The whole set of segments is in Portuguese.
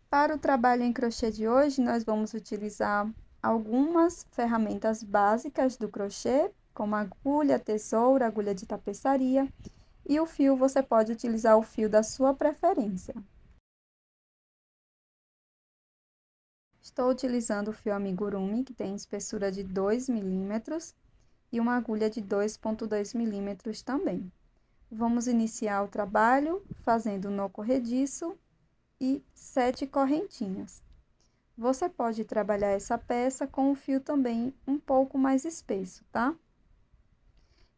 Para o trabalho em crochê de hoje, nós vamos utilizar algumas ferramentas básicas do crochê, como agulha, tesoura, agulha de tapeçaria, e o fio você pode utilizar o fio da sua preferência. Estou utilizando o fio amigurumi, que tem espessura de 2 milímetros, e uma agulha de 2,2 milímetros também. Vamos iniciar o trabalho fazendo nó corrediço e 7 correntinhas. Você pode trabalhar essa peça com o fio também um pouco mais espesso, tá?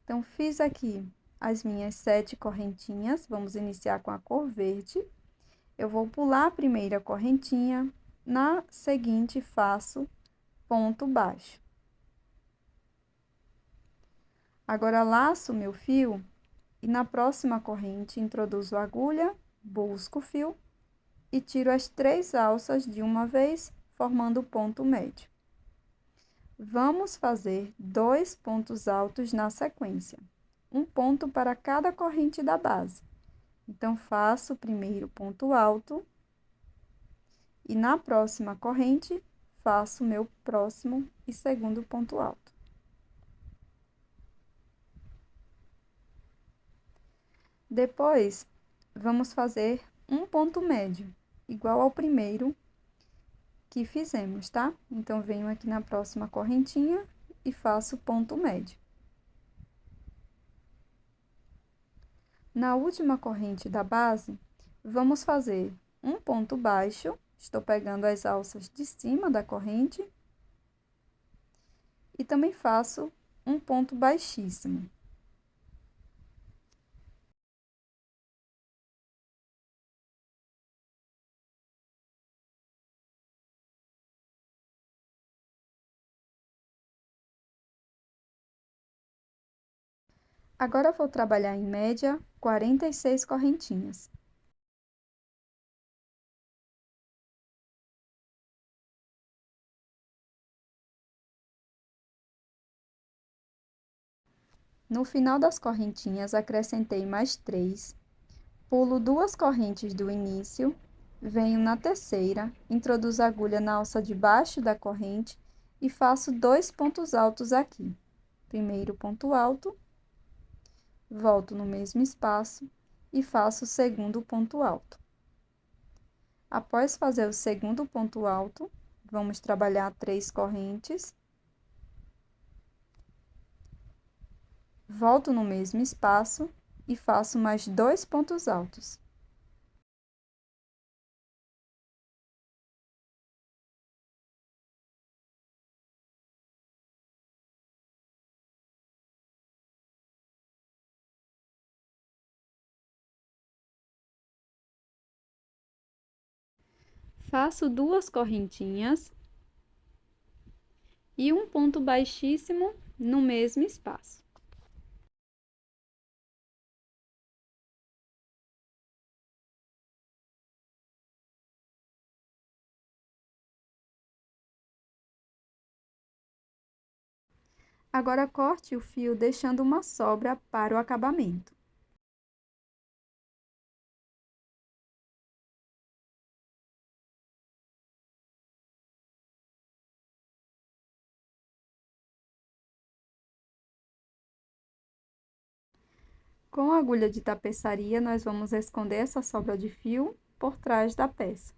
Então, fiz aqui as minhas 7 correntinhas, vamos iniciar com a cor verde. Eu vou pular a primeira correntinha, na seguinte faço ponto baixo. Agora, laço meu fio e na próxima corrente introduzo a agulha, busco o fio e tiro as 3 alças de uma vez, formando o ponto médio. Vamos fazer 2 pontos altos na sequência, um ponto para cada corrente da base. Então, faço o primeiro ponto alto e na próxima corrente, faço o meu próximo e segundo ponto alto. Depois, vamos fazer um ponto médio, igual ao primeiro que fizemos, tá? Então, venho aqui na próxima correntinha e faço ponto médio. Na última corrente da base, vamos fazer um ponto baixo, estou pegando as alças de cima da corrente, e também faço um ponto baixíssimo. Agora, vou trabalhar em média 46 correntinhas. No final das correntinhas, acrescentei mais 3, pulo 2 correntes do início, venho na terceira, introduzo a agulha na alça de baixo da corrente e faço 2 pontos altos aqui. Primeiro ponto alto, volto no mesmo espaço e faço o segundo ponto alto. Após fazer o segundo ponto alto, vamos trabalhar 3 correntes. Volto no mesmo espaço e faço mais 2 pontos altos. Faço 2 correntinhas e um ponto baixíssimo no mesmo espaço. Agora, corte o fio deixando uma sobra para o acabamento. Com a agulha de tapeçaria, nós vamos esconder essa sobra de fio por trás da peça.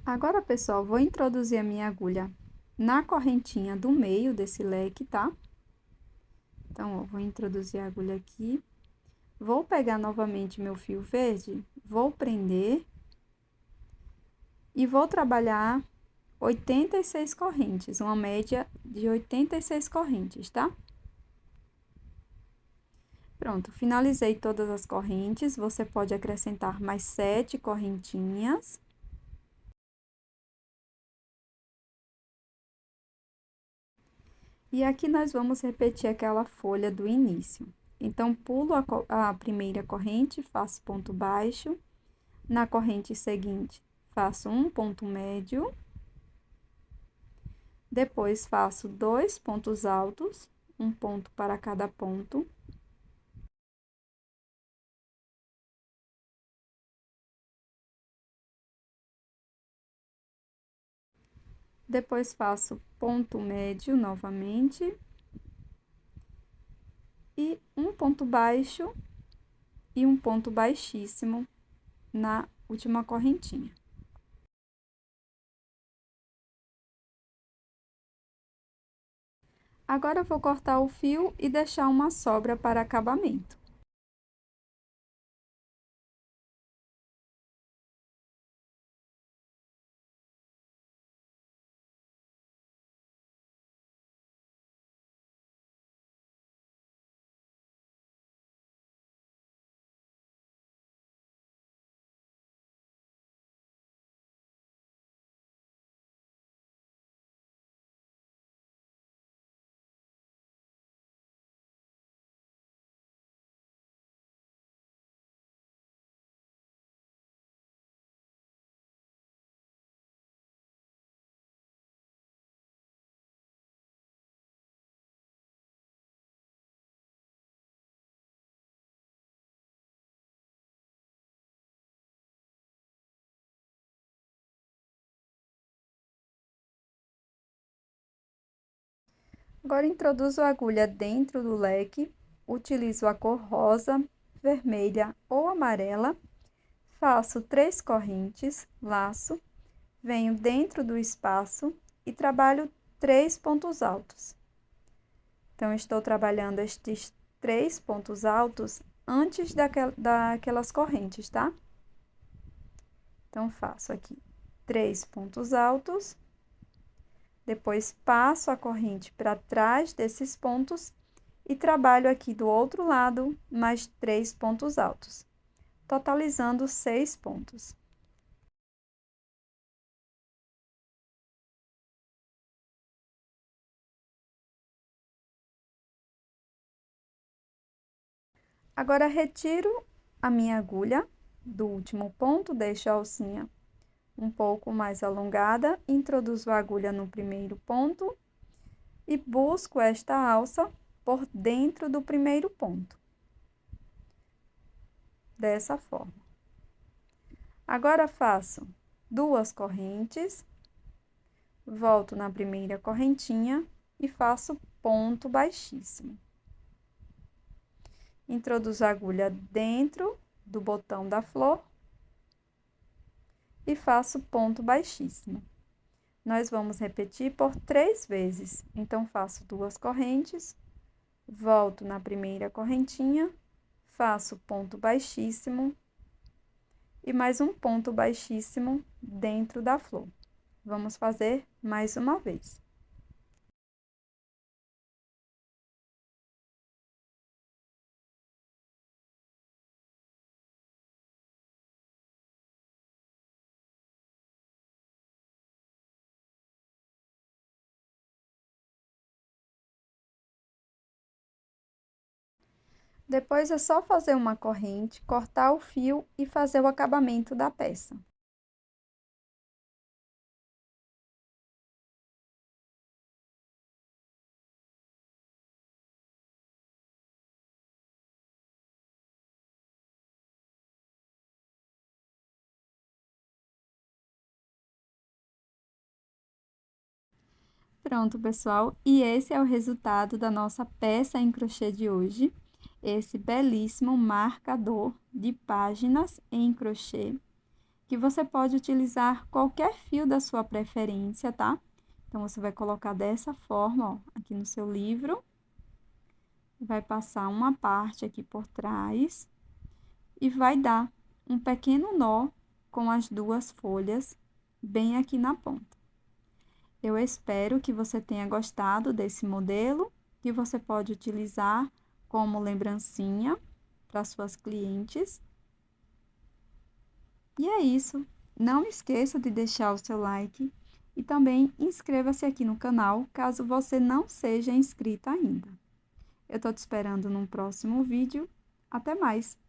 Agora, pessoal, vou introduzir a minha agulha na correntinha do meio desse leque, tá? Então, ó, vou introduzir a agulha aqui. Vou pegar novamente meu fio verde, vou prender e vou trabalhar 86 correntes, uma média de 86 correntes, tá? Pronto, finalizei todas as correntes, você pode acrescentar mais 7 correntinhas. E aqui nós vamos repetir aquela folha do início. Então, pulo a primeira corrente, faço ponto baixo. Na corrente seguinte, faço um ponto médio. Depois, faço 2 pontos altos, um ponto para cada ponto. Depois, faço ponto médio novamente. E um ponto baixo e um ponto baixíssimo na última correntinha. Agora, eu vou cortar o fio e deixar uma sobra para acabamento. Agora, introduzo a agulha dentro do leque, utilizo a cor rosa, vermelha ou amarela, faço 3 correntes, laço, venho dentro do espaço e trabalho 3 pontos altos. Então, estou trabalhando estes 3 pontos altos antes daquelas correntes, tá? Então, faço aqui 3 pontos altos. Depois, passo a corrente para trás desses pontos e trabalho aqui do outro lado mais 3 pontos altos, totalizando 6 pontos. Agora, retiro a minha agulha do último ponto, deixo a alcinha um pouco mais alongada, introduzo a agulha no primeiro ponto e busco esta alça por dentro do primeiro ponto. Dessa forma. Agora, faço 2 correntes, volto na primeira correntinha e faço ponto baixíssimo. Introduzo a agulha dentro do botão da flor e faço ponto baixíssimo. Nós vamos repetir por 3 vezes. Então, faço 2 correntes, volto na primeira correntinha, faço ponto baixíssimo e mais um ponto baixíssimo dentro da flor. Vamos fazer mais uma vez. Depois, é só fazer uma corrente, cortar o fio e fazer o acabamento da peça. Pronto, pessoal, e esse é o resultado da nossa peça em crochê de hoje. Esse belíssimo marcador de páginas em crochê, que você pode utilizar qualquer fio da sua preferência, tá? Então, você vai colocar dessa forma, ó, aqui no seu livro. vai passar uma parte aqui por trás e vai dar um pequeno nó com as duas folhas bem aqui na ponta. Eu espero que você tenha gostado desse modelo, que você pode utilizar como lembrancinha para suas clientes. E é isso. Não esqueça de deixar o seu like e também inscreva-se aqui no canal, caso você não seja inscrito ainda. Eu estou te esperando num próximo vídeo. Até mais!